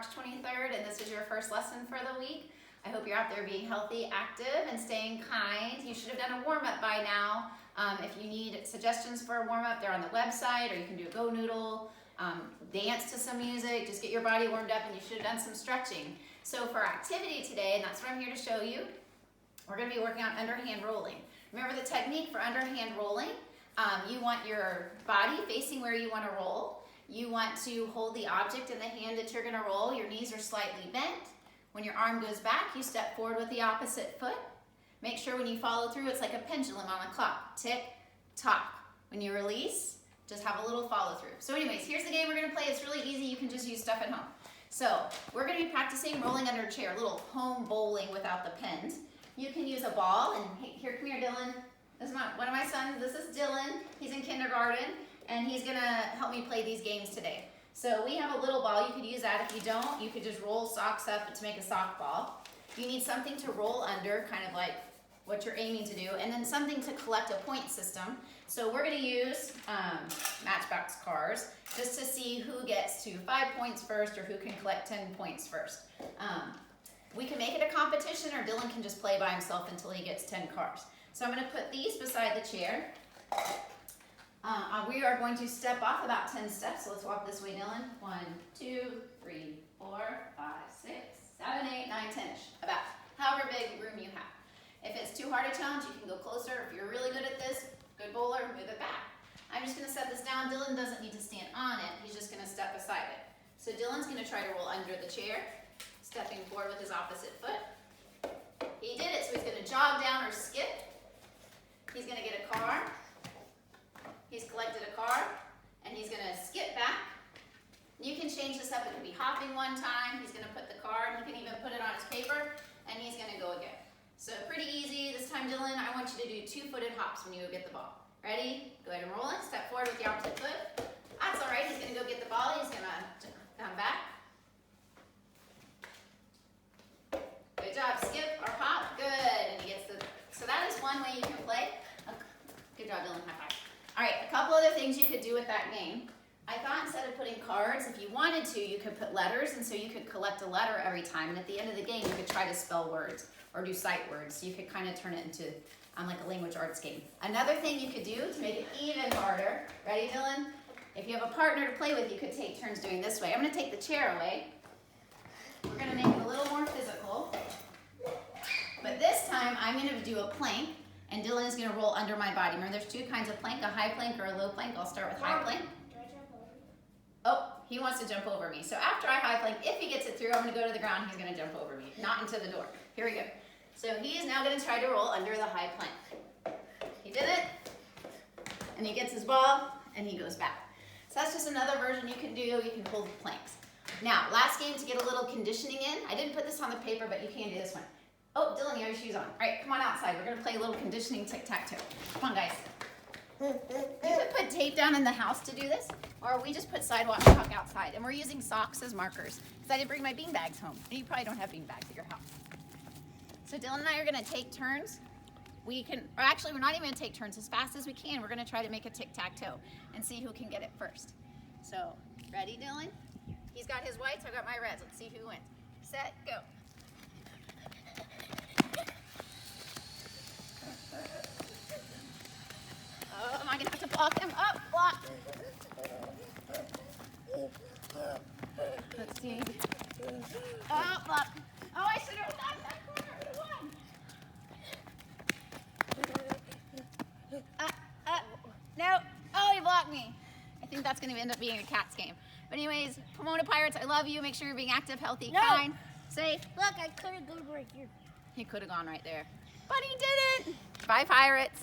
March 23rd, and this is your first lesson for the week. I hope you're out there being healthy, active, and staying kind. You should have done a warm-up by now. If you need suggestions for a warm-up, they're on the website, or you can do a Go Noodle, dance to some music, just get your body warmed up, and you should have done some stretching. So for our activity today, and that's what I'm here to show you, we're going to be working on underhand rolling. Remember the technique for underhand rolling? You want your body facing where you want to roll. You want to hold the object in the hand that you're going to roll. Your knees are slightly bent. When your arm goes back, you step forward with the opposite foot. Make sure when you follow through, it's like a pendulum on a clock. Tick, tock. When you release, just have a little follow through. So anyways, here's the game we're going to play. It's really easy. You can just use stuff at home. So we're going to be practicing rolling under a chair, a little home bowling without the pins. You can use a ball, and hey, here, come here, Dylan. This is one of my sons. This is Dylan. He's in kindergarten, and he's going to help me play these games today. So we have a little ball. You could use that. If you don't, you could just roll socks up to make a sock ball. You need something to roll under, kind of like what you're aiming to do, and then something to collect a point system. So we're going to use Matchbox cars just to see who gets to 5 points first or who can collect 10 points first. We can make it a competition, or Dylan can just play by himself until he gets 10 cars. So I'm going to put these beside the chair. We are going to step off about 10 steps. So let's walk this way, Dylan. 1, 2, 3, 4, 5, 6, 7, 8, 9, 10-ish. About however big room you have. If it's too hard a challenge, you can go closer. If you're really good at this, good bowler, move it back. I'm just going to set this down. Dylan doesn't need to stand on it. He's just going to step beside it. So Dylan's going to try to roll under the chair, stepping forward with his opposite foot. He did it, so he's going to jog down or skip. He's going to get a car. He's collected a car, and he's going to skip back. You can change this up. It can be hopping one time. He's going to put the car, and he can even put it on his paper, and he's going to go again. So pretty easy. This time, Dylan, I want you to do 2-footed hops when you go get the ball. Ready? Go ahead and roll it. Step forward with the opposite foot. That's all right. He's going to go get the ball. He's going to come back. Good job. Skip or hop. Good. And he gets the. So that is one way you can play. Good job, Dylan. High five. All right. A couple other things you could do with that game. I thought instead of putting cards, if you wanted to, you could put letters, and so you could collect a letter every time. And at the end of the game, you could try to spell words or do sight words. So you could kind of turn it into like a language arts game. Another thing you could do to make it even harder. Ready, Dylan? If you have a partner to play with, you could take turns doing this way. I'm going to take the chair away. We're going to make it a little more physical. But this time, I'm going to do a plank, and Dylan is going to roll under my body. Remember, there's two kinds of plank, a high plank or a low plank. I'll start with high plank. Do I jump over? Oh, he wants to jump over me. So after I high plank, if he gets it through, I'm going to go to the ground. He's going to jump over me, not into the door. Here we go. So he is now going to try to roll under the high plank. He did it, and he gets his ball, and he goes back. So that's just another version you can do. You can pull the planks. Now, last game to get a little conditioning in. I didn't put this on the paper, but you can do this one. Oh, Dylan, you have your shoes on. All right, come on outside. We're going to play a little conditioning tic-tac-toe. Come on, guys. You could put tape down in the house to do this, or we just put sidewalk chalk outside. And we're using socks as markers, because I didn't bring my bean bags home. And you probably don't have bean bags at your house. So Dylan and I are going to take turns. We can, or actually, we're not even going to take turns. As fast as we can, we're going to try to make a tic-tac-toe and see who can get it first. So, ready, Dylan? He's got his whites, I've got my reds. Let's see who wins. Set, go. Oh, am I going to have to block him? Up, block. Let's see. Oh, block. Oh, I should have done that corner. Who won? No. Oh, he blocked me. I think that's going to end up being a Cats game. But anyways, Pomona Pirates, I love you. Make sure you're being active, healthy, kind, safe. Look, I could have gone right here. He could have gone right there. But he didn't. Bye, Pirates.